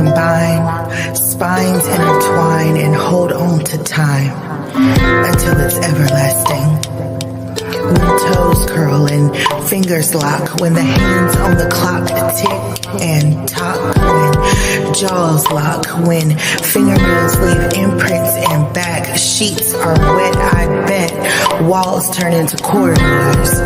combine, spines intertwine and hold on to time until it's everlasting. When toes curl and fingers lock, when the hands on the clock tick and tock, when jaws lock, when fingernails leave imprints and back sheets are wet, I bet walls turn into corridors.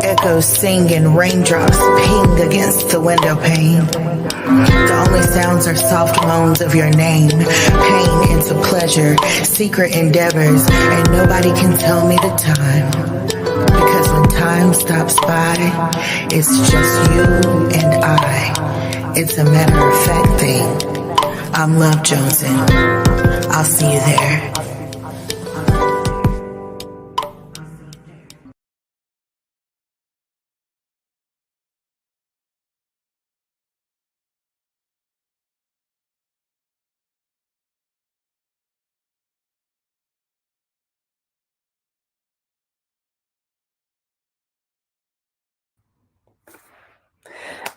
Echoes sing and raindrops ping against the window pane. The only sounds are soft moans of your name, pain into pleasure, secret endeavors, and nobody can tell me the time. Because when time stops by, it's just you and I. It's a matter of fact thing. I'm Love Johnson. I'll see you there.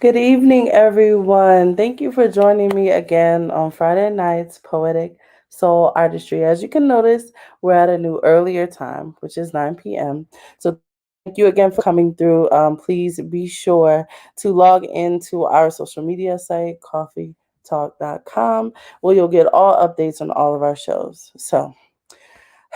Good evening, everyone. Thank you for joining me again on Friday night's Poetic Soul Artistry. As you can notice, we're at a new earlier time, which is 9 p.m. So thank you again for coming through. Please be sure to log into our social media site, coffeetalk.com, where you'll get all updates on all of our shows. So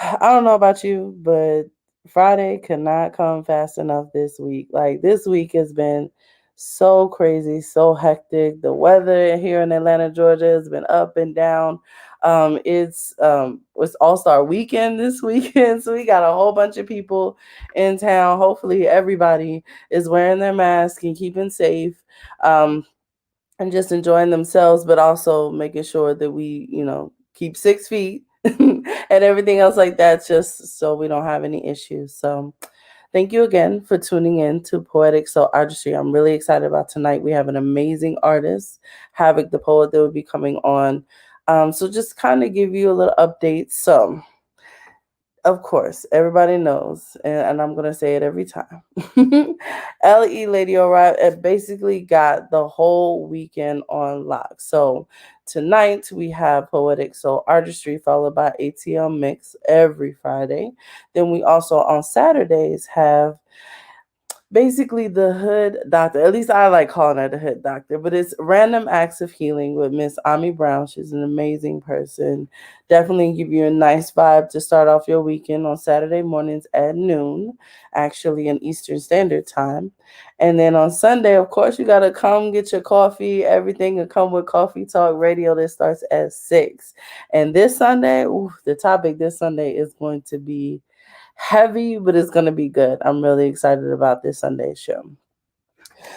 I don't know about you, but Friday could not come fast enough this week. Like, this week has been so crazy, so hectic. The weather here in Atlanta, Georgia has been up and down. It's All-Star weekend this weekend, so we got a whole bunch of people in town. Hopefully everybody is wearing their mask and keeping safe. And just enjoying themselves, but also making sure that we, keep 6 feet and everything else like that, just so we don't have any issues. So thank you again for tuning in to Poetic Soul Artistry. I'm really excited about tonight. We have an amazing artist, Havoc, the poet, that will be coming on. So just kind of give you a little update. So, of course, everybody knows, and I'm going to say it every time. LE Lady arrived and basically got the whole weekend on lock. So tonight we have Poetic Soul Artistry followed by ATL Mix every Friday. Then we also on Saturdays have basically the Hood Doctor. At least I like calling her the Hood Doctor, but it's Random Acts of Healing with Miss Ami Brown. She's an amazing person. Definitely give you a nice vibe to start off your weekend on Saturday mornings at noon, actually in Eastern Standard Time. And then on Sunday, of course, you got to come get your coffee. Everything will come with Coffee Talk Radio that starts at 6. And this Sunday, the topic this Sunday is going to be heavy, but it's going to be good. I'm really excited about this Sunday show.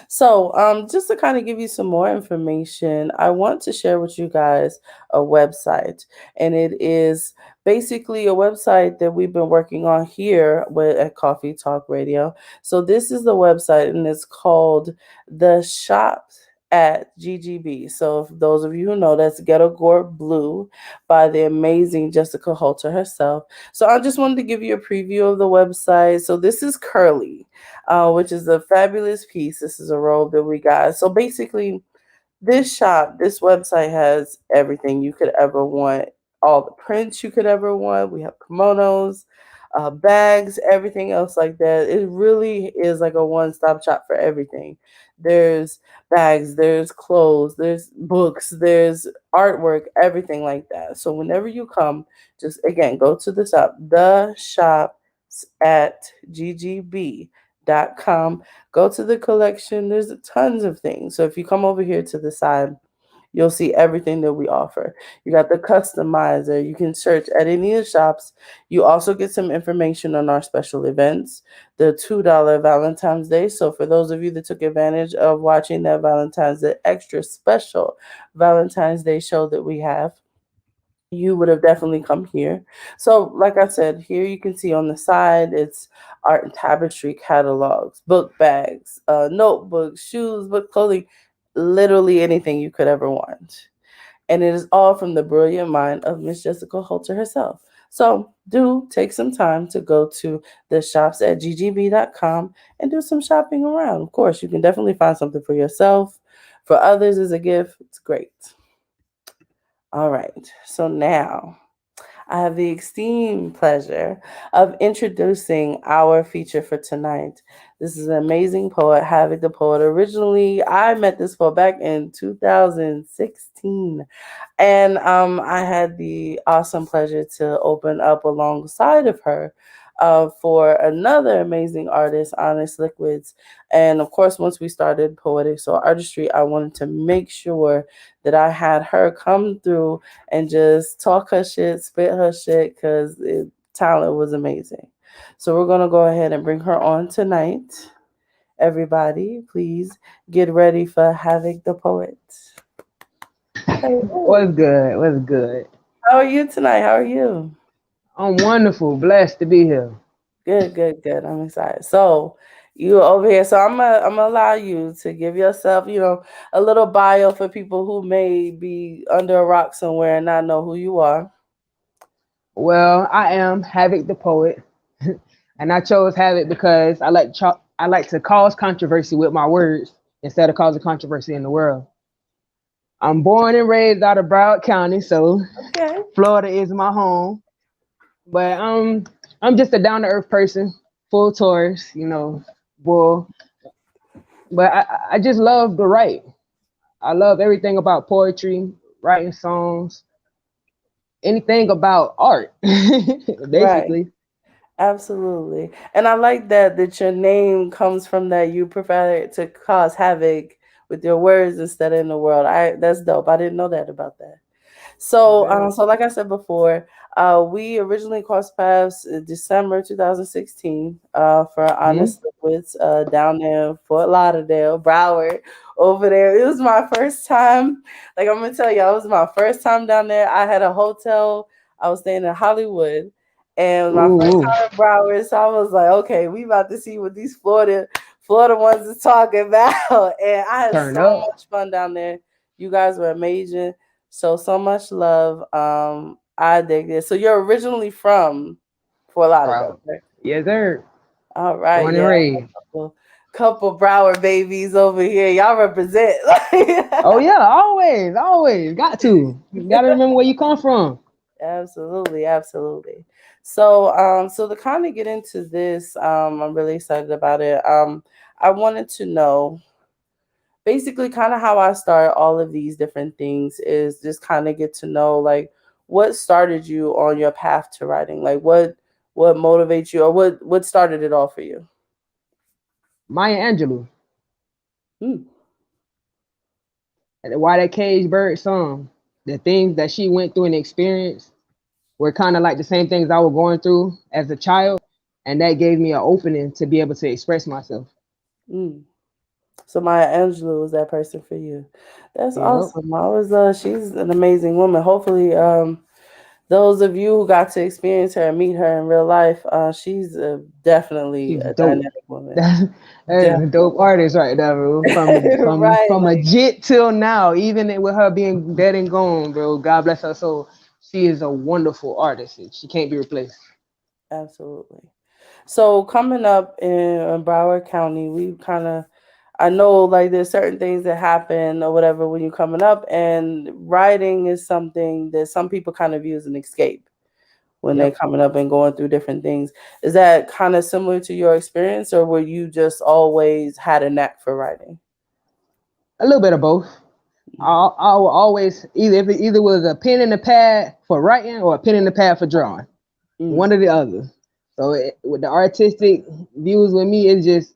So, just to kind of give you some more information, I want to share with you guys a website, and it is basically a website that we've been working on here at Coffee Talk Radio. So this is the website, and it's called The Shop at GGB. So for those of you who know, that's Ghetto Gore Blue by the amazing Jessica Holter herself. So I just wanted to give you a preview of the website. So this is Curly, which is a fabulous piece. This is a robe that we got. So basically, this website has everything you could ever want, all the prints you could ever want. We have kimonos, bags, everything else like that. It really is like a one-stop shop for everything. There's bags, there's clothes, there's books, there's artwork, everything like that. So whenever you come, just again go to the shop at ggb.com. Go to the collection. There's tons of things. So if you come over here to the side, you'll see everything that we offer. You got the customizer. You can search at any of the shops. You also get some information on our special events, the $2 Valentine's Day. So for those of you that took advantage of watching that Valentine's Day extra special Valentine's Day show that we have, you would have definitely come here. So like I said, here you can see on the side, it's art and tapestry catalogs, book bags, notebooks, shoes, book clothing, literally anything you could ever want. And it is all from the brilliant mind of Miss Jessica Holter herself. So do take some time to go to the shops at ggb.com and do some shopping around. Of course, you can definitely find something for yourself. For others as a gift, it's great. All right. So now I have the extreme pleasure of introducing our feature for tonight. This is an amazing poet, Havoc the poet. Originally, I met this poet back in 2016. And I had the awesome pleasure to open up alongside of her for another amazing artist, Honest Liquids. And of course, once we started Poetic Soul Artistry, I wanted to make sure that I had her come through and just talk her shit, spit her shit, because talent was amazing. So we're going to go ahead and bring her on tonight. Everybody, please get ready for Havoc the Poet. Hey. What's good? What's good? How are you tonight? How are you? I'm wonderful, blessed to be here. Good, good, good. I'm excited. So you over here. So I'm gonna allow you to give yourself, a little bio for people who may be under a rock somewhere and not know who you are. Well, I am Havoc the poet, and I chose Havoc because I like to cause controversy with my words instead of causing controversy in the world. I'm born and raised out of Broward County, so Okay. Florida is my home. But I'm just a down to earth person, full Taurus, bull. But I just love to write. I love everything about poetry, writing songs, anything about art, Right. basically. Absolutely. And I like that your name comes from that you prefer to cause havoc with your words instead of in the world. I That's dope. I didn't know that about that. Yes, So, sir. like I said before, we originally crossed paths in December 2016 for Hmm. Honest Liquids down there in Fort Lauderdale, Broward, over there. It was my first time. Like I'm gonna tell you, it was my first time down there. I had a hotel. I was staying in Hollywood, and my Ooh, first ooh. time in Broward. So I was like, okay, we about to see what these Florida ones is talking about. And I had Turn so up, much fun down there. You guys were amazing. So much love. I dig this. So you're originally from Fort Lauderdale, bro. correct? Yes, sir. All right, Born and yeah. raised. Couple Broward babies over here. Y'all represent. Oh yeah, always, always. Got to remember where you come from. Absolutely, absolutely. So to kind of get into this, I'm really excited about it. I wanted to know basically kind of how I start all of these different things is just kind of get to know like what started you on your path to writing, like what motivates you or what started it all for you. Maya Angelou, Mm, and why that cage bird song. The things that she went through and experienced were kind of like the same things I was going through as a child, and that gave me an opening to be able to express myself. mm. So Maya Angelou was that person for you. That's Yep. awesome. I was she's an amazing woman. Hopefully those of you who got to experience her and meet her in real life, she's definitely She's a dope. dynamic woman. That is a dope Definitely. artist right there, bro. Right, From a like jit till now, even with her being dead and gone, bro. God bless her soul. She is a wonderful artist. She can't be replaced. absolutely. So coming up in Broward County, we kind of, I know like there's certain things that happen or whatever when you're coming up, and writing is something that some people kind of view as an escape when they're Yep. coming up and going through different things. Is that kind of similar to your experience, or were you just always had a knack for writing? A little bit of both. I will always either was a pen and a pad for writing or a pen and a pad for drawing. Mm, One or the other. So with the artistic views with me, it was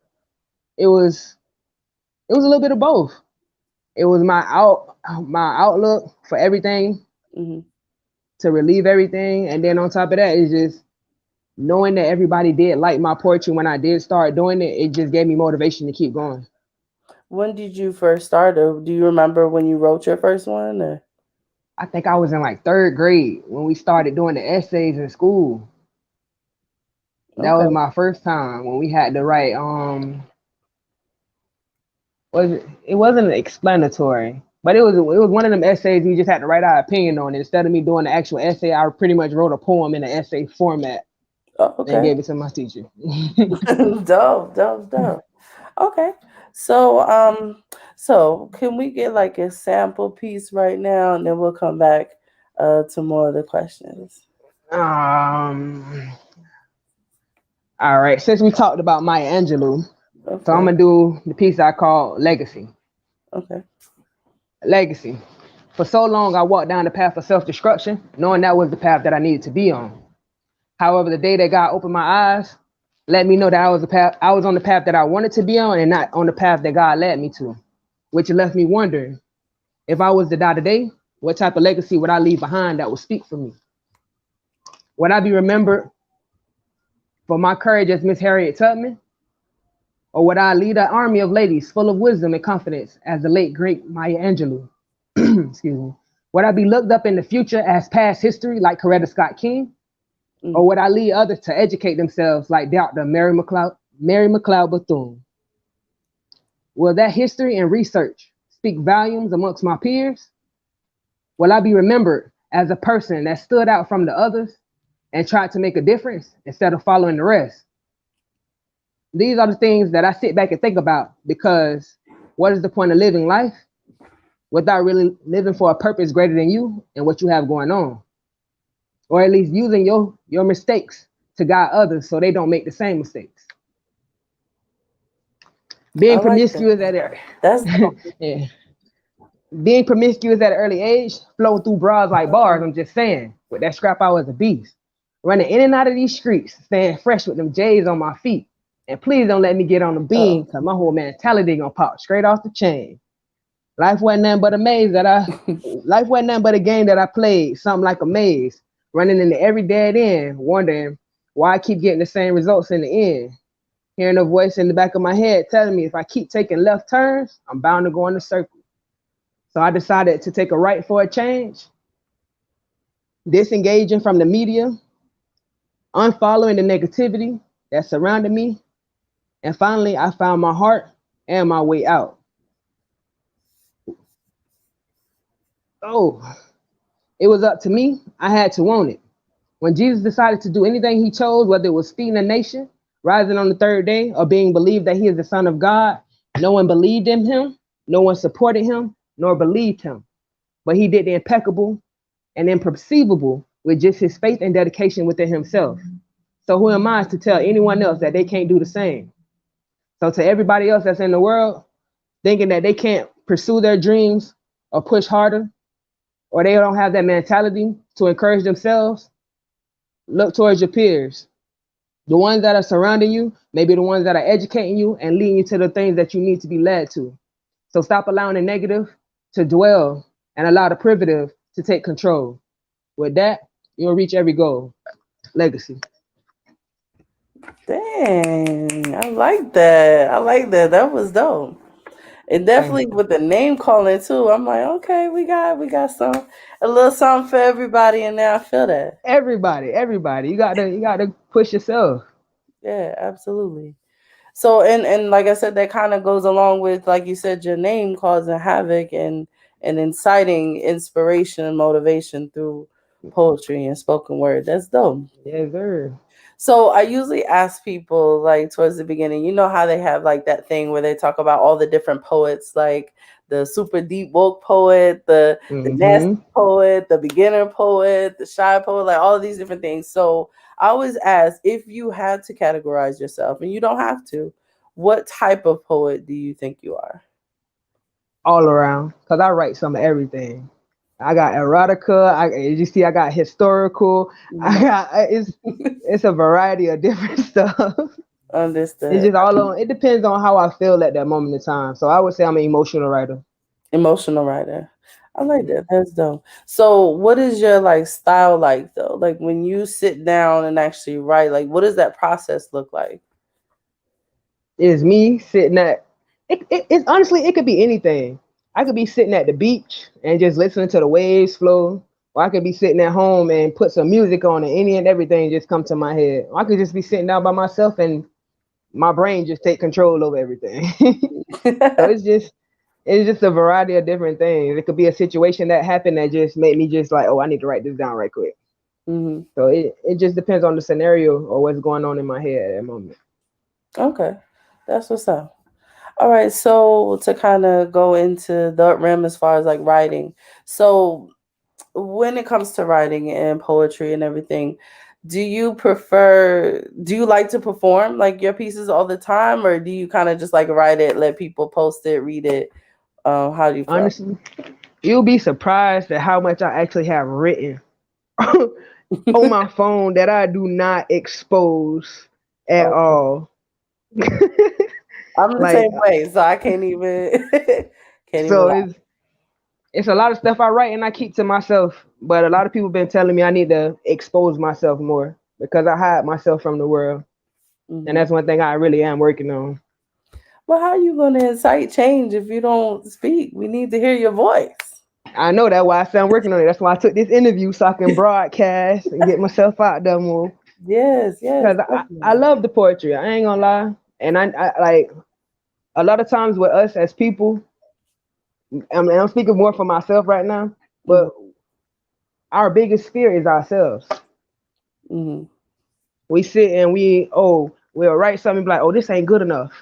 it was a little bit of both. It was my outlook for everything mm-hmm. to relieve everything, and then on top of that, it's just knowing that everybody did like my poetry when I did start doing it. It just gave me motivation to keep going. When did you first start, or do you remember when you wrote your first one? Or? I think I was in like third grade when we started doing the essays in school. That Okay. was my first time when we had to write. Was it wasn't explanatory, but it was one of them essays we just had to write our opinion on. It. Instead of me doing the actual essay, I pretty much wrote a poem in the essay format Oh, and okay. gave it to my teacher. Dope, dope, dope. Okay. So, so can we get like a sample piece right now and then we'll come back to more of the questions. All right. Since we talked about Maya Angelou, so I'm Okay. gonna do the piece I call Legacy. Okay. Legacy. For so long, I walked down the path of self-destruction, knowing that was the path that I needed to be on. However, the day that God opened my eyes, let me know that I was on the path that I wanted to be on, and not on the path that God led me to, which left me wondering, if I was to die today, what type of legacy would I leave behind that would speak for me? Would I be remembered for my courage as Miss Harriet Tubman? Or would I lead an army of ladies full of wisdom and confidence as the late great Maya Angelou? Excuse me. Would I be looked up in the future as past history like Coretta Scott King? Or would I lead others to educate themselves like Dr. Mary McLeod Bethune? Will that history and research speak volumes amongst my peers? Will I be remembered as a person that stood out from the others and tried to make a difference instead of following the rest? These are the things that I sit back and think about, because what is the point of living life without really living for a purpose greater than you and what you have going on? Or at least using your mistakes to guide others so they don't make the same mistakes. I Being like that. promiscuous at That's yeah. Being promiscuous at an early age, flowing through bras like bars, I'm just saying. With that scrap, I was a beast. Running in and out of these streets, staying fresh with them J's on my feet. And please don't let me get on the beam, because my whole mentality gonna pop straight off the chain. Life wasn't nothing but a maze life wasn't nothing but a game that I played, something like a maze, running into every dead end, wondering why I keep getting the same results in the end. Hearing a voice in the back of my head telling me if I keep taking left turns, I'm bound to go in a circle. So I decided to take a right for a change, disengaging from the media, unfollowing the negativity that surrounded me, and finally I found my heart and my way out. Oh, it was up to me. I had to want it. When Jesus decided to do anything he chose, whether it was feeding a nation, rising on the third day, or being believed that he is the Son of God, no one believed in him, no one supported him, nor believed him. But he did the impeccable and imperceivable with just his faith and dedication within himself. So who am I to tell anyone else that they can't do the same? So to everybody else that's in the world, thinking that they can't pursue their dreams or push harder, or they don't have that mentality to encourage themselves, look towards your peers. The ones that are surrounding you, maybe the ones that are educating you and leading you to the things that you need to be led to. So stop allowing the negative to dwell and allow the privative to take control. With that, you'll reach every goal. Legacy. dang. I like that. I like that. That was dope. And definitely with the name calling too. I'm like, okay, we got some a little something for everybody in there. I feel that. Everybody. You gotta push yourself. Yeah, absolutely. So and like I said, that kind of goes along with, like you said, your name causing havoc and inciting inspiration and motivation through poetry and spoken word. That's dope. Yes, sir. So I usually ask people like towards the beginning, you know how they have like that thing where they talk about all the different poets, like the super deep woke poet, the nasty Mm-hmm. poet, the beginner poet, the shy poet, like all of these different things. So I always ask, if you had to categorize yourself, and you don't have to, what type of poet do you think you are? All around. Cause I write some of everything. I got erotica. You see, I got historical. I got it's a variety of different stuff. It's Understood. just all on. It depends on how I feel at that moment in time. So I would say I'm an emotional writer. Emotional writer. I like that. That's dope. So what is your like style like though? Like when you sit down and actually write, like what does that process look like? It's me sitting at. It's honestly, it could be anything. I could be sitting at the beach and just listening to the waves flow, or I could be sitting at home and put some music on, and any and everything just come to my head. Or I could just be sitting down by myself and my brain just take control over everything. So it's just a variety of different things. It could be a situation that happened that just made me just like, oh, I need to write this down right quick. Hmm. So it just depends on the scenario or what's going on in my head at that moment. Okay. That's what's up. All right, so to kind of go into the realm as far as like writing. So when it comes to writing and poetry and everything, do you like to perform like your pieces all the time, or do you kind of just like write it, let people post it, read it? How do you feel? Honestly, you'll be surprised at how much I actually have written on my phone that I do not expose at Okay. all. I'm the Like, same way, so I can't even can't even so lie. it's a lot of stuff I write and I keep to myself. But a lot of people been telling me I need to expose myself more because I hide myself from the world, and Hmm. that's one thing I really am working on. Well, how are you going to incite change if you don't speak? We need to hear your voice. I know that's why I said I'm working on it. That's why I took this interview so I can broadcast and get myself out there more. Yes, yes, Because I definitely. love the poetry. I ain't gonna lie. And I like a lot of times with us as people, I'm speaking more for myself right now, Hmm. but our biggest fear is ourselves. Hmm. We sit and we'll write something and be like, oh, this ain't good enough.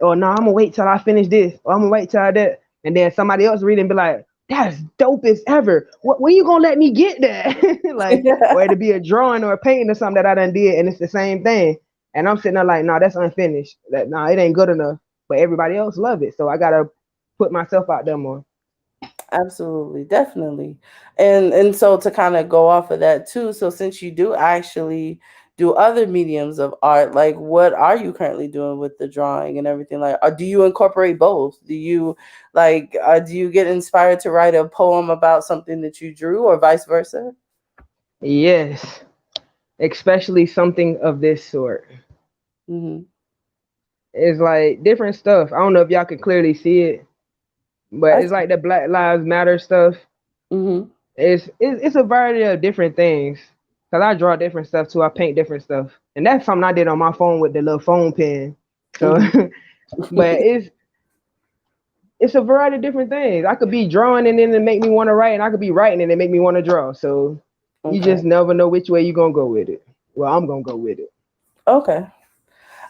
Or no, I'm gonna wait till I finish this. Or I'm gonna wait till I that. And then somebody else read it and be like, that's dope as ever. When you gonna let me get that? Like, or it'll be a drawing or a painting or something that I done did and it's the same thing. And I'm sitting there like, no, that's unfinished. That no, it ain't good enough. But everybody else love it. So I gotta put myself out there more. Absolutely, definitely. And so to kind of go off of that too, so since you do actually do other mediums of art, like what are you currently doing with the drawing and everything? Like, do you incorporate both? Do you get inspired to write a poem about something that you drew, or vice versa? Yes, especially something of this sort. Mm-hmm. It's like different stuff. I don't know if y'all can clearly see it, but I it's see. like the Black Lives Matter stuff. Mm-hmm. It's a variety of different things. Cause I draw different stuff too. I paint different stuff, and that's something I did on my phone with the little phone pen. So, Mm-hmm. but it's a variety of different things. I could be drawing and then it make me want to write, and I could be writing and it make me want to draw. So you Okay. just never know which way you gonna go with it. Well, I'm gonna go with it. Okay.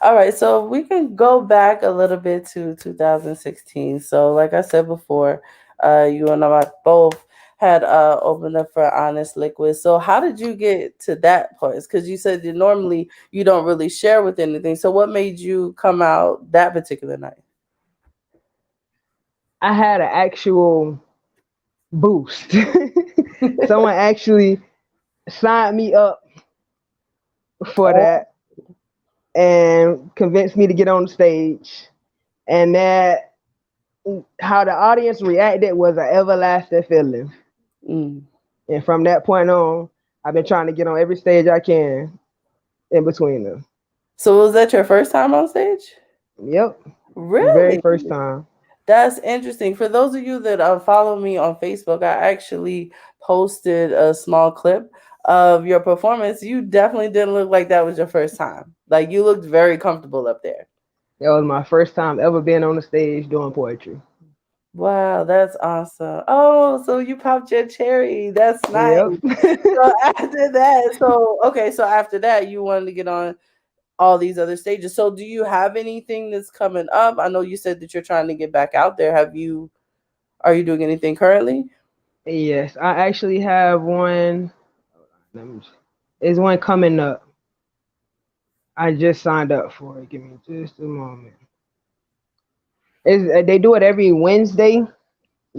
All right, so we can go back a little bit to 2016. So, like I said before, you and I both had opened up for Honest Liquid. So, how did you get to that point? Because you said that normally you don't really share with anything. So, what made you come out that particular night? I had an actual boost. Someone actually signed me up for Oh, that and convinced me to get on the stage. And that how the audience reacted was an everlasting feeling. mm. And from that point on, I've been trying to get on every stage I can in between them. So, was that your first time on stage? Yep, very Really? first time. That's interesting. For those of you that follow me on Facebook, I actually posted a small clip of your performance. You definitely didn't look like that was your first time. Like you looked very comfortable up there. That was my first time ever being on the stage doing poetry. Wow, that's awesome. Oh, so you popped your cherry. That's nice. Yep. So after that, so after that, you wanted to get on all these other stages. So do you have anything that's coming up? I know you said that you're trying to get back out there. Are you doing anything currently? Yes, I actually have one. Let me, is one coming up. I just signed up for it. Give me just a moment. They do it every Wednesday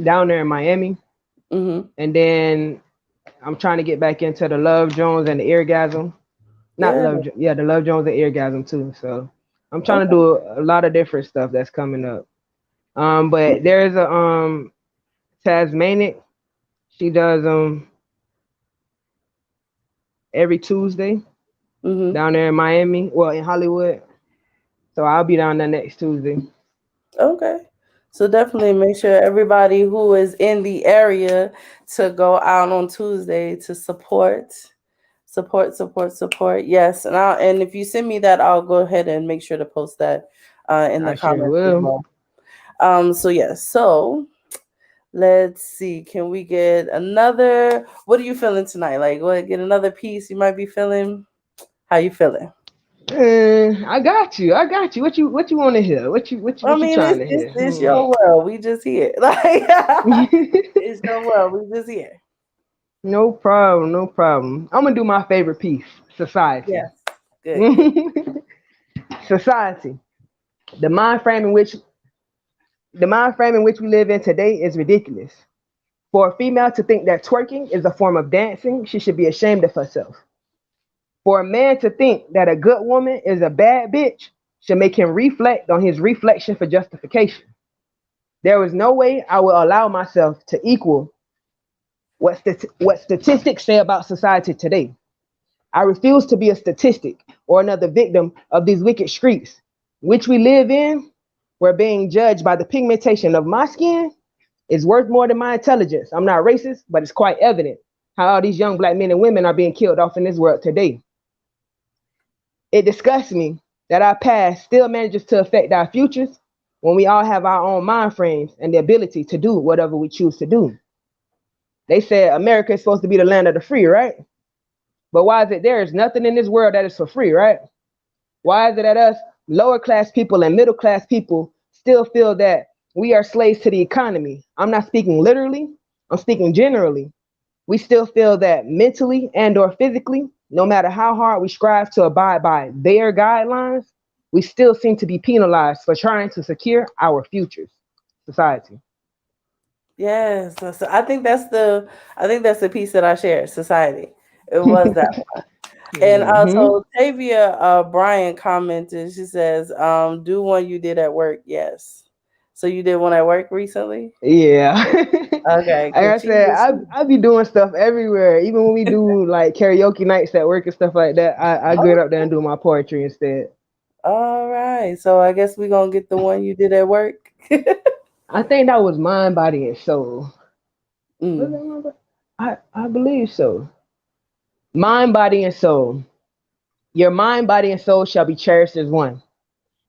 down there in Miami, Mm-hmm. and then I'm trying to get back into the Love Jones and the Eargasm. Not Yeah. Love, yeah, the Love Jones and Eargasm too. So I'm trying to Okay. do a lot of different stuff that's coming up. But there's a Tasmanic. She does every Tuesday Mm-hmm. down there in Miami. Well, in Hollywood. So I'll be down there next Tuesday. Okay. So definitely make sure everybody who is in the area to go out on Tuesday to support. Yes, and if you send me that, I'll go ahead and make sure to post that in the I sure comments as will. well. So yes, so let's see. Can we get another? What are you feeling tonight? Like, what? Get another piece you might be feeling. How you feeling? I got you. I got you. What you want to hear? I What you mean, trying to hear? it's your world. We just here. Like Hmm. it's your world. We just here. No problem, no problem. I'm gonna do my favorite piece, society. Yes. Good, good. Society. The mind frame in which we live in today is ridiculous. For a female to think that twerking is a form of dancing, she should be ashamed of herself. For a man to think that a good woman is a bad bitch should make him reflect on his reflection for justification. There is no way I will allow myself to equal what statistics say about society today. I refuse to be a statistic or another victim of these wicked streets, which we live in, where being judged by the pigmentation of my skin is worth more than my intelligence. I'm not racist, but it's quite evident how all these young black men and women are being killed off in this world today. It disgusts me that our past still manages to affect our futures when we all have our own mind frames and the ability to do whatever we choose to do. They said America is supposed to be the land of the free, right? But why is it there is nothing in this world that is for free, right? Why is it that us lower class people and middle class people still feel that we are slaves to the economy? I'm not speaking literally, I'm speaking generally. We still feel that mentally and or physically, no matter how hard we strive to abide by their guidelines, we still seem to be penalized for trying to secure our futures. Society. Yes. So I think that's the piece that I shared, society. It was that. And Hmm. so Tavia Bryant commented, she says, do one you did at work. Yes. So you did one at work recently? Yeah. Okay, Like I because she said, was I be doing stuff everywhere. Even when we do like karaoke nights at work and stuff like that, I get oh, up there and do my poetry instead. all right. So I guess we're gonna get the one you did at work. I think that was mind, body, and soul. Was Mm. that mind, I believe so. Mind, body, and soul. Your mind, body, and soul shall be cherished as one.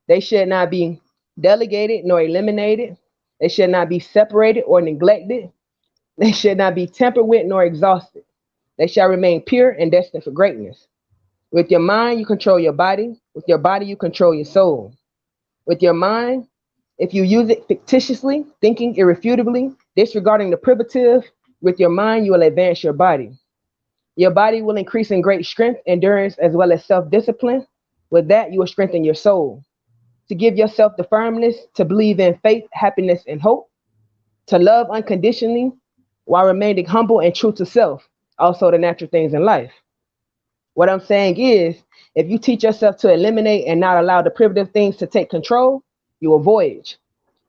They should not be delegated nor eliminated. They should not be separated or neglected. They should not be tampered with nor exhausted. They shall remain pure and destined for greatness. With your mind, you control your body. With your body, you control your soul. With your mind, if you use it fictitiously, thinking irrefutably, disregarding the privative, with your mind, you will advance your body. Your body will increase in great strength, endurance, as well as self discipline. With that, you will strengthen your soul. To give yourself the firmness to believe in faith, happiness, and hope. To love unconditionally while remaining humble and true to self. Also, the natural things in life. What I'm saying is, if you teach yourself to eliminate and not allow the primitive things to take control, you will voyage.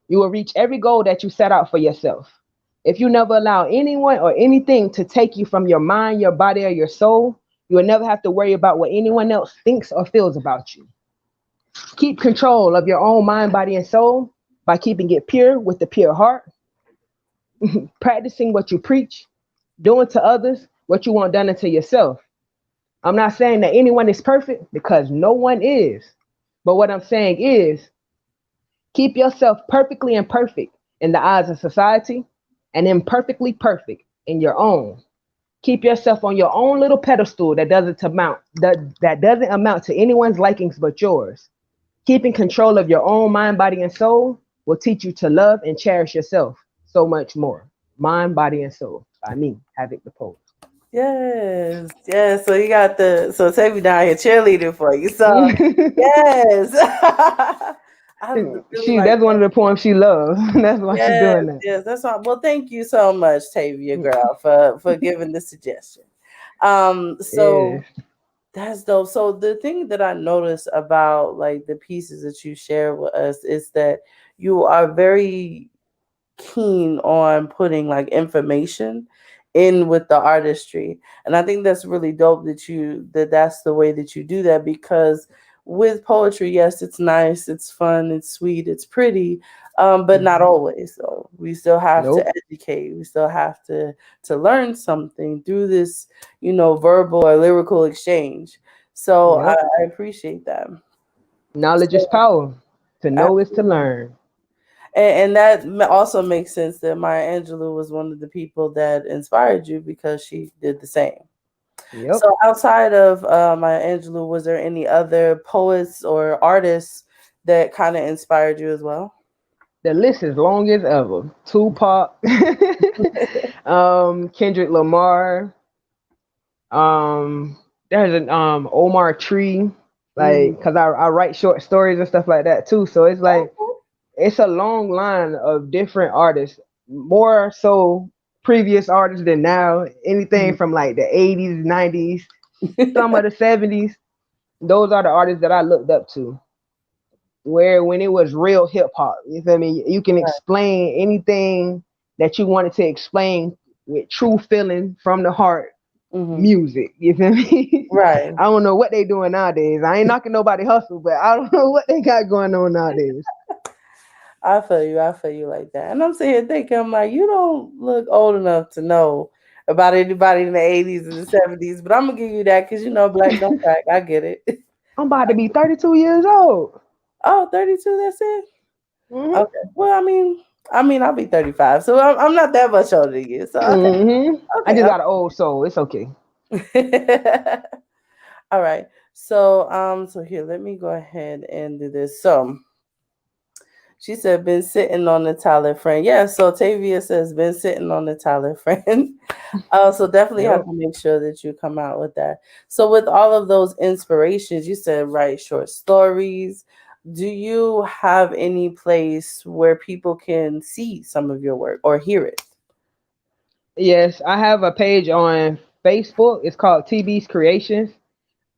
You will reach every goal that you set out for yourself. If you never allow anyone or anything to take you from your mind, your body, or your soul, you will never have to worry about what anyone else thinks or feels about you. Keep control of your own mind, body, and soul by keeping it pure with the pure heart, practicing what you preach, doing to others what you want done unto yourself. I'm not saying that anyone is perfect because no one is. But what I'm saying is keep yourself perfectly imperfect in the eyes of society and imperfectly perfect in your own. Keep yourself on your own little pedestal that doesn't amount to anyone's likings but yours. Keeping control of your own mind, body, and soul will teach you to love and cherish yourself so much more. Mind, body, and soul. By me, Havoc the Poet. Yes, yes. So you got so Tavia down here cheerleading for you. So yes. I really like That's one of the poems she loves. That's why she's yes, doing that. yes, that's all. Well, thank you so much, Tavia girl, for giving the suggestion. So Yes. that's dope. So the thing that I noticed about like the pieces that you share with us is that you are very keen on putting like information in with the artistry, and I think that's really dope that that's the way that you do that, because with poetry, yes, it's nice, it's fun, it's sweet, it's pretty, but not Mhm. always. So we still have to Nope. educate, we still have to learn something through this, verbal or lyrical exchange. So I, Yep. I appreciate that. Knowledge is So, power. To know is to learn. and that also makes sense that Maya Angelou was one of the people that inspired you because she did the same. Yep. So outside of Maya Angelou, was there any other poets or artists that kind of inspired you as well? The list is long as ever. Tupac, Kendrick Lamar, there's an Omar Tree, like, Mm. because I write short stories and stuff like that too. So it's like it's a long line of different artists, more so previous artists than now. Anything from like the 80s, 90s, some of the 70s. Those are the artists that I looked up to. Where when it was real hip hop, you feel me? You can Right. explain anything that you wanted to explain with true feeling from the heart Mm-hmm. music. You feel me? Right. I don't know what they doing nowadays. I ain't knocking nobody hustle, but I don't know what they got going on nowadays. I feel you. I feel you like that. And I'm sitting here thinking, I'm like, you don't look old enough to know about anybody in the 80s and the 70s, but I'm gonna give you that because you know black don't crack. I get it. I'm about to be 32 years old. Oh, 32, that's it? Hmm. Okay. Well, I mean, I'll be 35, so I'm not that much older than you. So okay, Hmm. I okay, just got an old soul. It's okay. okay. All right. So here, let me go ahead and do this. So she said, been sitting on the talent friend. Yeah, so Tavia says, been sitting on the talent friend. So definitely have Yep. to make sure that you come out with that. So with all of those inspirations, you said write short stories. Do you have any place where people can see some of your work or hear it? Yes, I have a page on Facebook. It's called TB's Creations.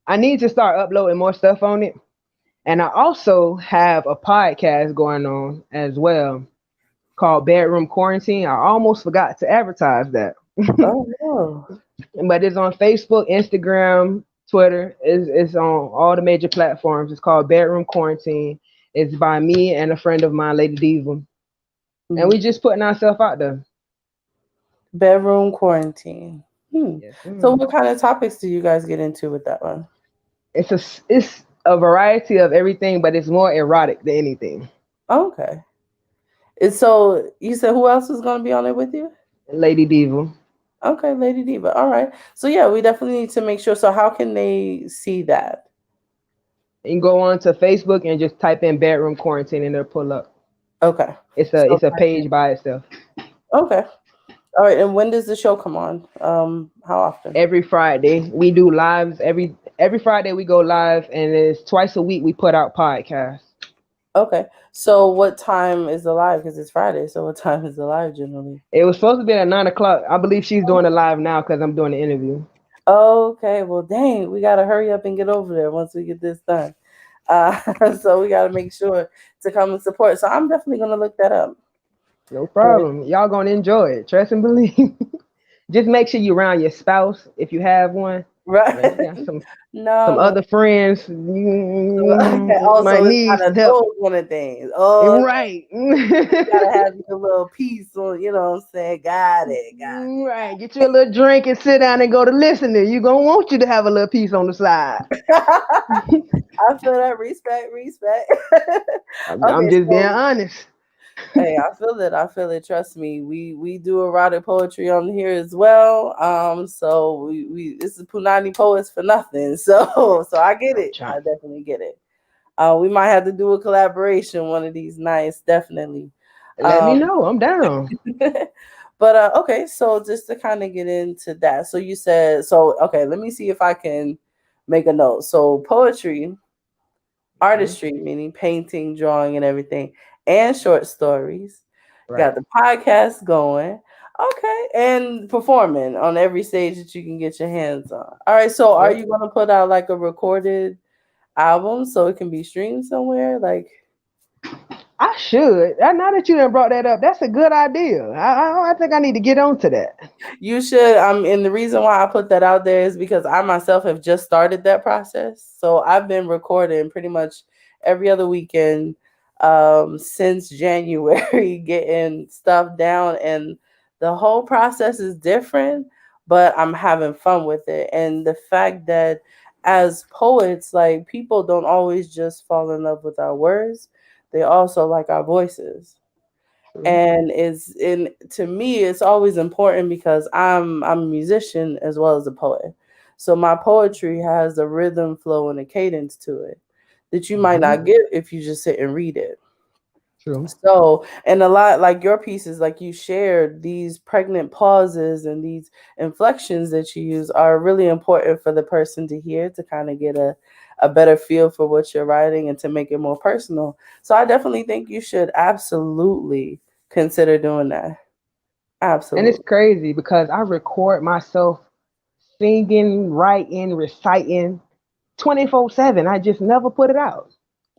I need to start uploading more stuff on it. And I also have a podcast going on as well called Bedroom Quarantine. I almost forgot to advertise that. Oh no. But it's on Facebook, Instagram, Twitter. It's on all the major platforms. It's called Bedroom Quarantine. It's by me and a friend of mine, Lady Diva. And Mhm. we just putting ourselves out there. Bedroom quarantine. Hmm. Yes, So ma'am. what kind of topics do you guys get into with that one? It's a variety of everything, but it's more erotic than anything. Okay. And so you said who else is going to be on it with you? Lady Diva. Okay, Lady Diva. All right. So yeah, we definitely need to make sure. So how can they see that? You can go on to Facebook and just type in bedroom quarantine and it'll pull up. Okay. It's a So it's a page by itself. okay. All right. And when does the show come on? How often? Every Friday we do lives. Every Friday we go live, and it's twice a week we put out podcasts. Okay. So what time is the live? Because it's Friday. So what time is the live generally? It was supposed to be at 9 o'clock. I believe she's doing it live now because I'm doing the interview. Okay. Well, dang, we gotta hurry up and get over there once we get this done. So we gotta make sure to come and support. So I'm definitely gonna look that up. No All right. problem. Y'all gonna enjoy it. Trust and believe. Just make sure you around your spouse if you have one. But if Right. you got some No, no. other friends, Okay. you might Also, it's need kind some of help. those one of things. Oh, Right. you gotta have your little piece on. You know what I'm saying? Got it. Got Right. Get you a little drink and sit down and go to listening. You gonna want you to have a little piece on the side. it. I feel that. Respect. Respect. I'm Okay. just being So honest. hey, I feel it. I feel it. Trust me. We do erotic poetry on here as well. So we this is Punani poets for nothing. So I get I'm it. I trying. definitely get it. We might have to do a collaboration one of these nights, definitely. Let me Um, know. I'm down. but okay, so just to kind of get into that. So you said so. Okay, let me see if I can make a note. So poetry, Mhm. artistry, meaning painting, drawing, and everything, and short stories. Right. Got the podcast going. Okay, and performing on every stage that you can get your hands on. All right, so are Yep. you gonna put out like a recorded album so it can be streamed somewhere? Like I should. Now that you done brought that up, that's a good idea. I think I need to get on to that. you should. And the reason why I put that out there is because I myself have just started that process. So I've been recording pretty much every other weekend since January, getting stuff down, and the whole process is different, but I'm having fun with it. And the fact that as poets, like people don't always just fall in love with our words, they also like our voices. True. And it's in to me it's always important because I'm a musician as well as a poet, so my poetry has a rhythm, flow, and a cadence to it that you might Hmm. not get if you just sit and read it. True. So, and a lot like your pieces, like you shared, these pregnant pauses and these inflections that you use are really important for the person to hear to kind of get a better feel for what you're writing and to make it more personal. So, I definitely think you should absolutely consider doing that. And it's Absolutely. crazy because I record myself singing, writing, reciting 24/7. I just never put it out.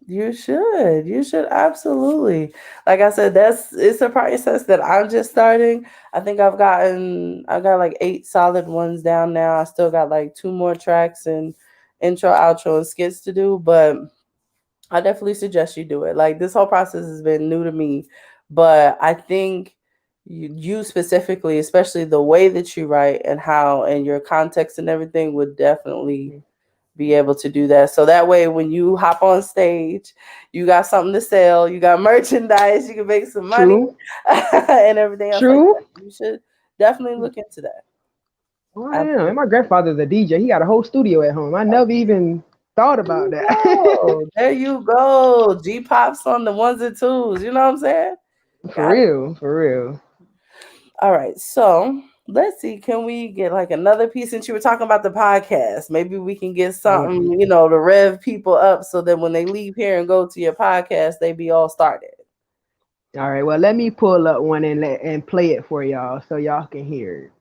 You should. You should absolutely. Like I said, it's a process that I'm just starting. I've got like 8 solid ones down now. I still got like 2 more tracks and intro, outro, and skits to do, but I definitely suggest you do it. Like this whole process has been new to me, but I think you specifically, especially the way that you write and how and your context and everything would definitely be able to do that. So that way, when you hop on stage, you got something to sell, you got merchandise, you can make some money True. and everything else like True. that. You should definitely look into that. Oh, yeah. And Absolutely. my grandfather's a DJ. He got a whole studio at home. I never even thought There about you that. go. There you go. G pops on the ones and twos. You know what I'm saying? For Got it. real. For real. All right. So let's see. Can we get like another piece since you were talking about the podcast? Maybe we can get Mm. something, to rev people up so that when they leave here and go to your podcast, they be all started. All right. Well, let me pull up one and play it for y'all so y'all can hear it.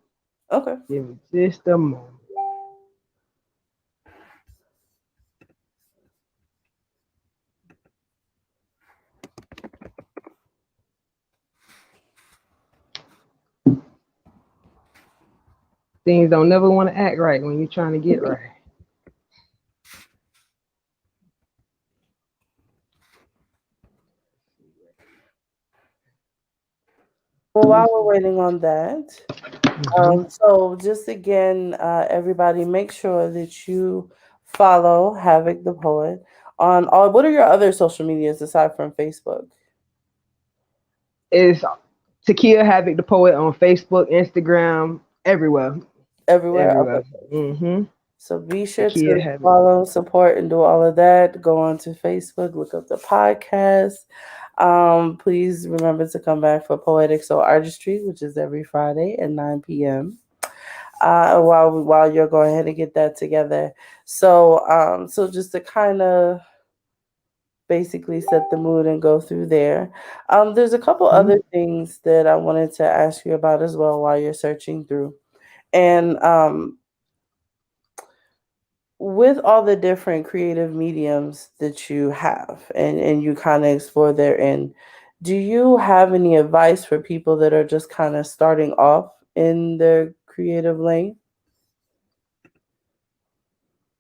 Okay. Give me just a moment. Things don't never want to act right when you're trying to get right. Well, while we're waiting on that, Mm-hmm. so just again, everybody, make sure that you follow Havoc the Poet on all. What are your other social medias aside from Facebook? It's Takia Havoc the Poet on Facebook, Instagram, everywhere. Everywhere? Okay. Everywhere. Mm-hmm. So be sure Takia to Havoc. follow, support, and do all of that. Go on to Facebook, look up the podcast. Please remember to come back for Poetic Soul Artistry, which is every Friday at 9 p.m. While you're going ahead and get that together. So just to kind of basically set the mood and go through there. There's a couple Mhm. other things that I wanted to ask you about as well while you're searching through. And with all the different creative mediums that you have and you kind of explore therein, do you have any advice for people that are just kind of starting off in their creative lane?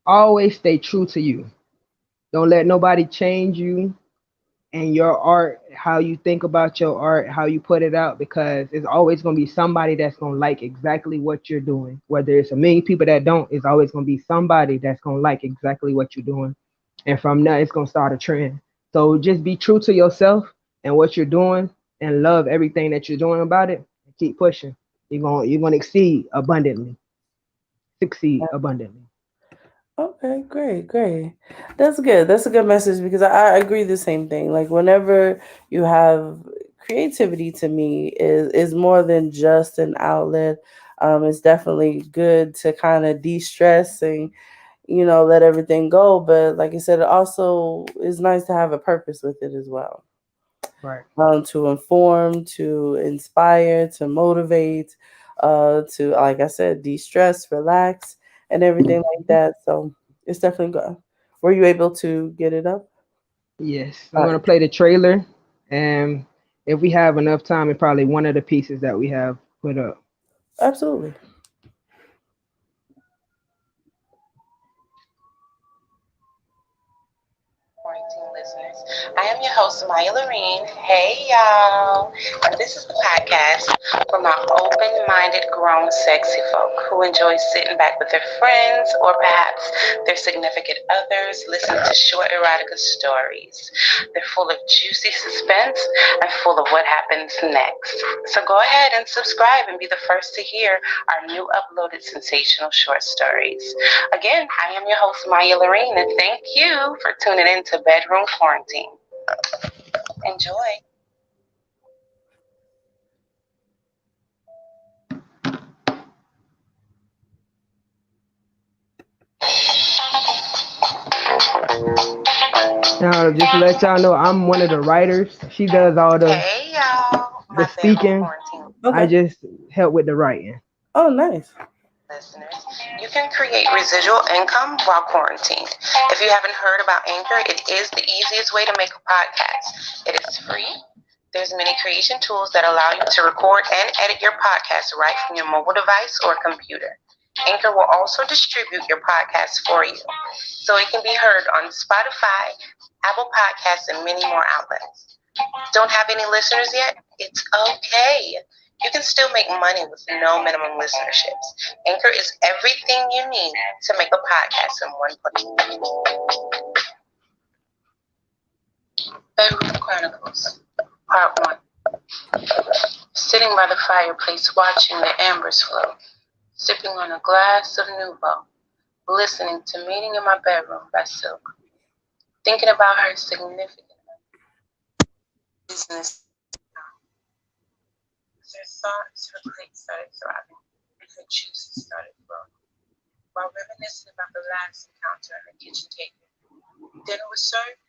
Always stay true to you. Don't let nobody change you and your art, how you think about your art, how you put it out, because it's always going to be somebody that's going to like exactly what you're doing. Whether it's a million people that don't, it's always going to be somebody that's going to like exactly what you're doing. And from there, it's going to start a trend. So just be true to yourself and what you're doing and love everything that you're doing about it. And keep pushing. You're going to exceed abundantly, succeed abundantly. Okay, great, great. That's good. That's a good message because I agree the same thing. Like whenever you have creativity to me is more than just an outlet. It's definitely good to kind of de-stress and let everything go. But like I said, it also is nice to have a purpose with it as well. Right. To inform, to inspire, to motivate, to like I said, de-stress, relax, and everything like that. So it's definitely good. Were you able to get it up? Yes, I'm gonna play the trailer, and if we have enough time, it's probably one of the pieces that we have put up. Absolutely. Quarantine listeners. I am your host, Maya Lorene. Hey, y'all. And this is the podcast for my open minded, grown, sexy folk who enjoy sitting back with their friends or perhaps their significant others, listening to short erotica stories. They're full of juicy suspense and full of what happens next. So go ahead and subscribe and be the first to hear our new uploaded sensational short stories. Again, I am your host, Maya Lorene, and thank you for tuning in to Bedroom Quarantine. Enjoy. Now, just to let y'all know, I'm one of the writers. She does all Hey y'all, the my bedroom speaking. quarantine I Okay. just help with the writing. Oh, nice. listeners. You can create residual income while quarantined. If you haven't heard about Anchor, it is the easiest way to make a podcast. It is free. There's many creation tools that allow you to record and edit your podcast right from your mobile device or computer. Anchor will also distribute your podcast for you, so it can be heard on Spotify, Apple Podcasts, and many more outlets. Don't have any listeners yet? It's okay. You can still make money with no minimum listenerships. Anchor is everything you need to make a podcast in one place. Bedroom Chronicles, Part 1. Sitting by the fireplace watching the embers flow, sipping on a glass of Nouveau, listening to Meeting in My Bedroom by Silk, thinking about her significant business. Her thoughts, her plate started throbbing, and her juices started flowing. While reminiscing about the last encounter at her kitchen table, dinner was served,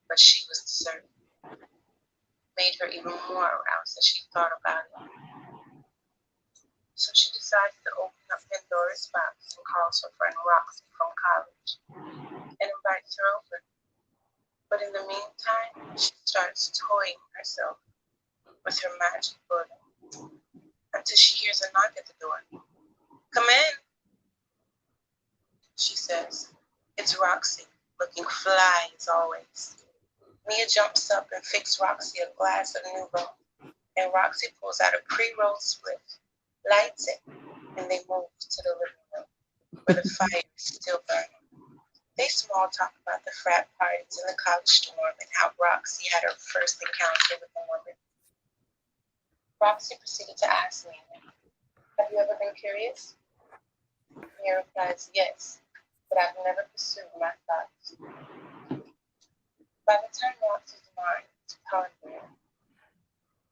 but she was the servant. Made her even more aroused as she thought about it. So she decided to open up Pandora's box and calls her friend Roxy from college and invites her over. But in the meantime, she starts toying herself with her magic bullet until she hears a knock at the door. Come in, she says. It's Roxy, looking fly as always. Mia jumps up and fixes Roxy a glass of Nouveau, and Roxy pulls out a pre-rolled split, lights it, and they move to the living room, where the fire is still burning. They small talk about the frat parties and the college dorm and how Roxy had her first encounter with a woman. Roxy proceeded to ask Mia, have you ever been curious? Mia replies, yes, but I've never pursued my thoughts. By the time Roxy's mind is pondering,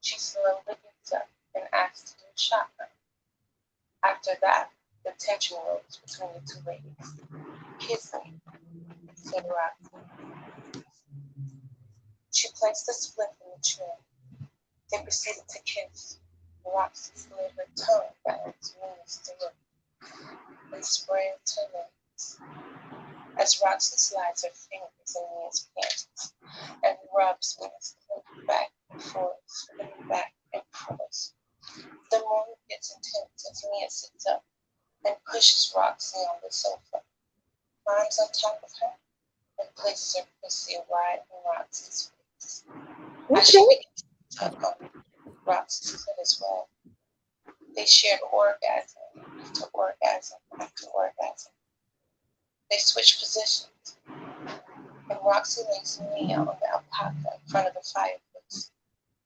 she slowly gets up and asks to do shotgun. After that, the tension rose between the two ladies. Kiss me, said Roxy. She placed the split in the tray. They proceeded to kiss. Roxy slid her tongue down to Mia's throat and spread her lips. As Roxy slides her fingers in Mia's pants and rubs Mia's clit back and forth and back and forth, the moment gets intense as Mia sits up and pushes Roxy on the sofa, climbs on top of her, and places her pussy right in Roxy's face. As she begins to tug on Roxy's clit as well, they shared orgasm after orgasm after orgasm. They switch positions, and Roxy lays Mia on the alpaca in front of the fireplace,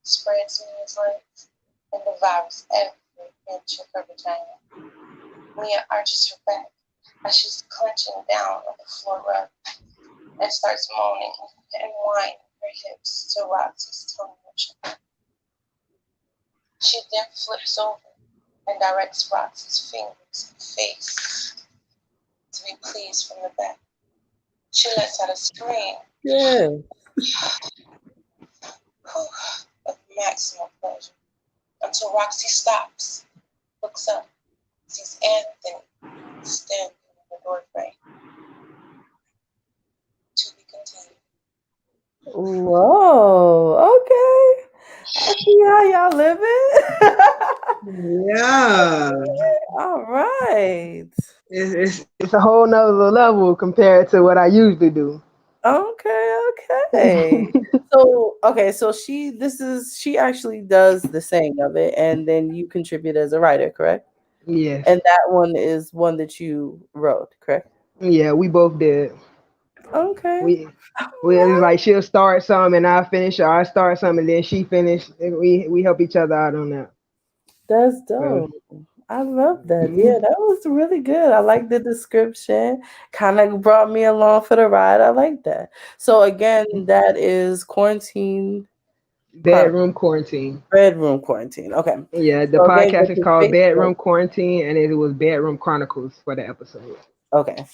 spreads Mia's legs, and devours every inch of her vagina. Mia arches her back as she's clenching down on the floor rug and starts moaning and whining her hips to Roxy's tongue motion. She then flips over and directs Roxy's fingers and face to be pleased from the back. She lets out a scream of maximum pleasure until Roxy stops, looks up, sees Anthony standing in the doorway. To be continued. Whoa, okay. I see how y'all living. Yeah. All right. It's a whole nother level compared to what I usually do. Okay. So she actually does the saying of it, and then you contribute as a writer, correct? Yes. And that one is one that you wrote, correct? Yeah, we both did. Okay. We it was like she'll start some and I'll finish, or I start some and then she finish. And we help each other out on that. That's dope. I love that. Yeah, that was really good. I like the description. Kind of brought me along for the ride. I like that. So again, that is quarantine. Bedroom quarantine. Bedroom quarantine. Okay. Yeah, the So again, podcast go is to called Facebook. Bedroom Quarantine, and it was Bedroom Chronicles for the episode. Okay.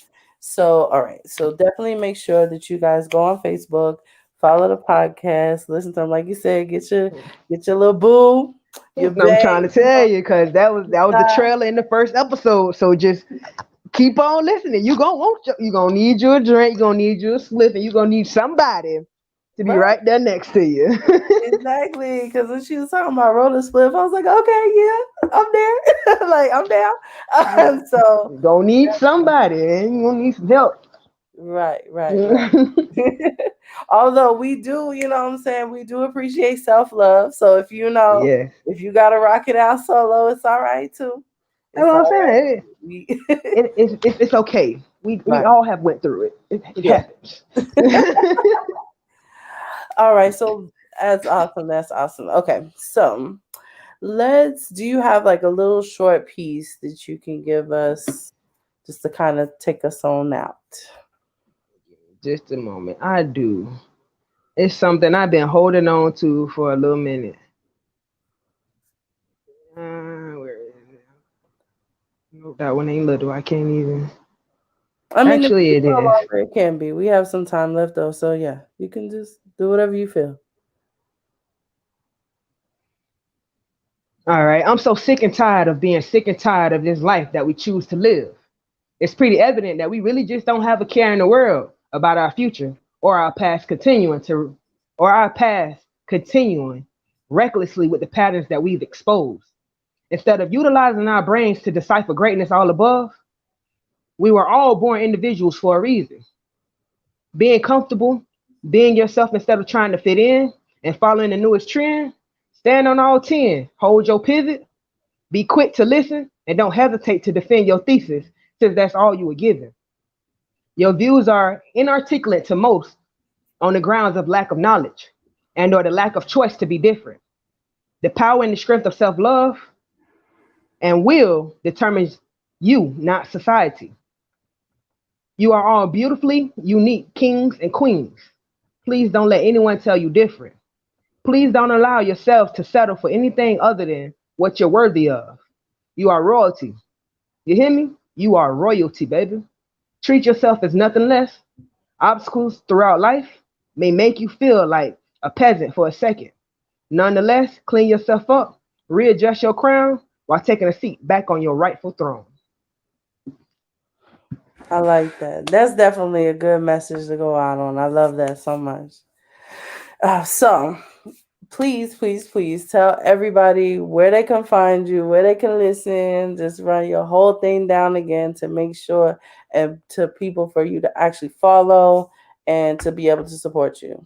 So, all right. So definitely make sure that you guys go on Facebook, follow the podcast, listen to them. Like you said, get your little boo, your I'm bae, trying to tell you, because that was the trailer in the first episode. So just keep on listening. You gonna need you a drink. You gonna need you a slip, and you gonna need somebody to be right? right there next to you. Exactly. Because when she was talking about roller spliff, I was like, okay, yeah, I'm there. Like I'm down. So You gonna need somebody, and you gonna need some help. right, right, right. Although we do, you know what I'm saying, we do appreciate self love. So Yes, if you gotta rock it out solo, it's all right too. that's It's what all I'm saying. right. We It's okay. We right. all have went through it. It Yeah. happens. All right. So that's awesome. That's awesome. Okay. So do you have like a little short piece that you can give us just to kind of take us on out? Just a moment. I do. It's something I've been holding on to for a little minute. Where is it? Nope, that one ain't little. I can't even. I mean, if Actually, it's it no is. longer, it can be. We have some time left though. So yeah, you can just do whatever you feel. All right. I'm so sick and tired of being sick and tired of this life that we choose to live. It's pretty evident that we really just don't have a care in the world about our future or our past continuing recklessly with the patterns that we've exposed. Instead of utilizing our brains to decipher greatness all above, we were all born individuals for a reason. Being comfortable, being yourself instead of trying to fit in and following the newest trend, stand on all 10, hold your pivot, be quick to listen, and don't hesitate to defend your thesis since that's all you were given. Your views are inarticulate to most on the grounds of lack of knowledge and or the lack of choice to be different. The power and the strength of self-love and will determines you, not society. You are all beautifully unique kings and queens. Please don't let anyone tell you different. Please don't allow yourselves to settle for anything other than what you're worthy of. You are royalty. You hear me? You are royalty, baby. Treat yourself as nothing less. Obstacles throughout life may make you feel like a peasant for a second. Nonetheless, clean yourself up, readjust your crown while taking a seat back on your rightful throne. I like that. That's definitely a good message to go out on. I love that so much. So please, please, please tell everybody where they can find you, where they can listen. Just run your whole thing down again to make sure and to people for you to actually follow and to be able to support you.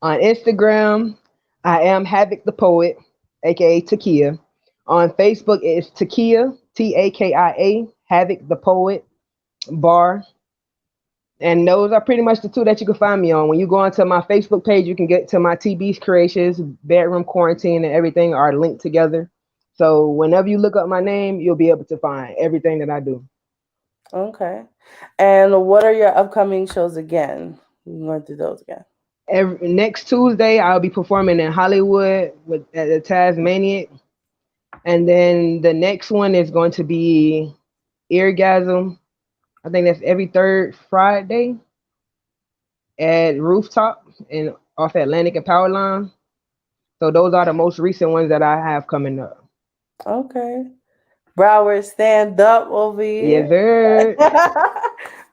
On Instagram, I am Havoc the Poet, aka Takia. On Facebook, it's Takia, Takia, Havoc the Poet, bar. And those are pretty much the two that you can find me on. When you go onto my Facebook page, you can get to my TB's creations, bedroom quarantine, and everything are linked together. So whenever you look up my name, you'll be able to find everything that I do. Okay. And what are your upcoming shows again? We going through those again. Next Tuesday, I'll be performing in Hollywood at the Tasmaniac. And then the next one is going to be Eargasm. I think that's every third Friday at Rooftop and off Atlantic and Powerline. So those are the most recent ones that I have coming up. Okay. Broward, stand up over here. Yes, sir.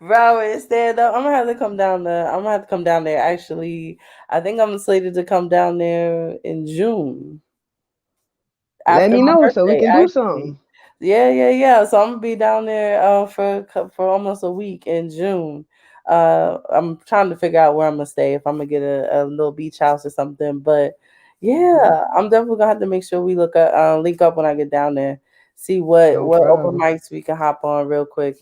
Broward, stand up. I'm gonna have to come down there. I'm gonna have to come down there. Actually, I think I'm slated to come down there in June Let after me my know so we birthday. can do Actually, something. yeah, yeah, yeah. So I'm gonna be down there for almost a week in June. I'm trying to figure out where I'm gonna stay. If I'm gonna get a little beach house or something. But yeah, I'm definitely gonna have to make sure we link up when I get down there. See No what open problem. mics we can hop on real quick.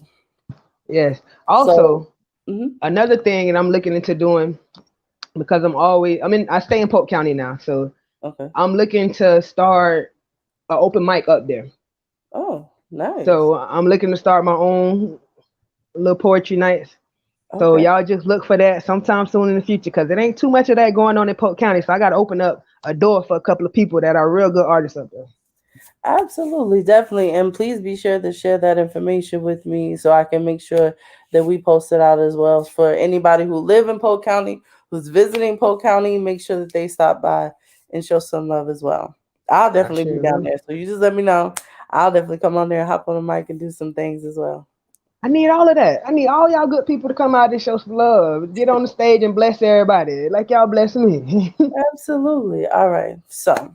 Yes. So, Also, mhm, another thing that I'm looking into doing because I stay in Polk County now, so okay. I'm looking to start an open mic up there. Oh, nice. So I'm looking to start my own little poetry nights. So Okay. y'all just look for that sometime soon in the future because it ain't too much of that going on in Polk County. So I got to open up a door for a couple of people that are real good artists up there. Absolutely, definitely. And please be sure to share that information with me so I can make sure that we post it out as well. For anybody who live in Polk County, who's visiting Polk County, make sure that they stop by and show some love as well. I'll I definitely be sure down will. there. So you just let me know. I'll definitely come on there, hop on the mic and do some things as well. I need all of that. I need all y'all good people to come out and show some love. Get on the stage and bless everybody like y'all bless me. Absolutely. All right. So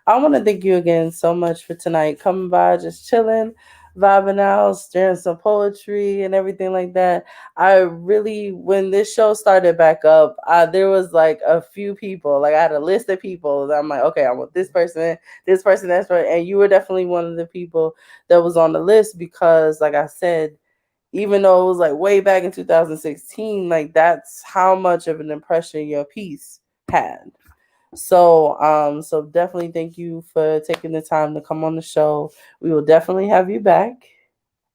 I want to thank you again so much for tonight. Coming by, just chilling, vibing out, staring some poetry and everything like that. I really, when this show started back up, there was like a few people. Like I had a list of people that I'm like, okay, I want this person, that's right. And you were definitely one of the people that was on the list because, like I said, even though it was like way back in 2016, like that's how much of an impression your piece had. So definitely thank you for taking the time to come on the show. We will definitely have you back.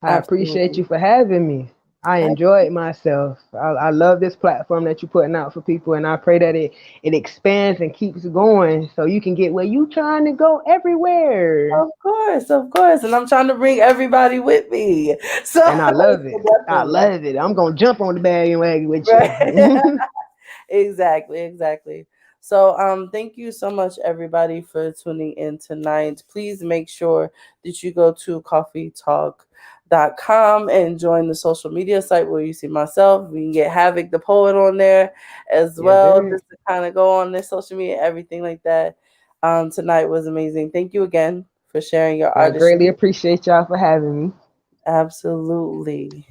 I appreciate Absolutely. you for having me. I enjoyed myself. I love this platform that you're putting out for people, and I pray that it expands and keeps going so you can get where you trying to go everywhere. Of course, of course. And I'm trying to bring everybody with me. So, And I love so it. I definitely. love it. I'm gonna jump on the bandwagon with Right. you. Exactly, exactly. So thank you so much everybody for tuning in tonight. Please make sure that you go to coffeetalk.com and join the social media site where you see myself. We can get Havoc the poet on there as Yes, well, sir. just to kind of go on their social media, everything like that. Tonight was amazing. Thank you again for sharing your I greatly artistry. appreciate y'all for having me. Absolutely.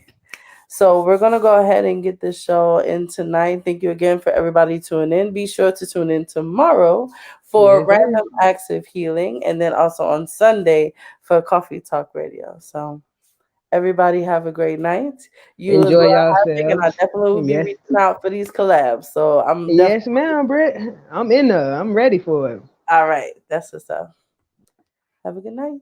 So we're gonna go ahead and get this show in tonight. Thank you again for everybody tuning in. Be sure to tune in tomorrow for Yes, sir. Random Acts of Healing, and then also on Sunday for Coffee Talk Radio. So everybody have a great night. You as Enjoy well, Havoc, and I yourselves. definitely will be Yes. reaching out for these collabs. So I'm Yes, definitely ma'am, Britt. I'm in there. I'm ready for it. all right. That's what's up. Have a good night.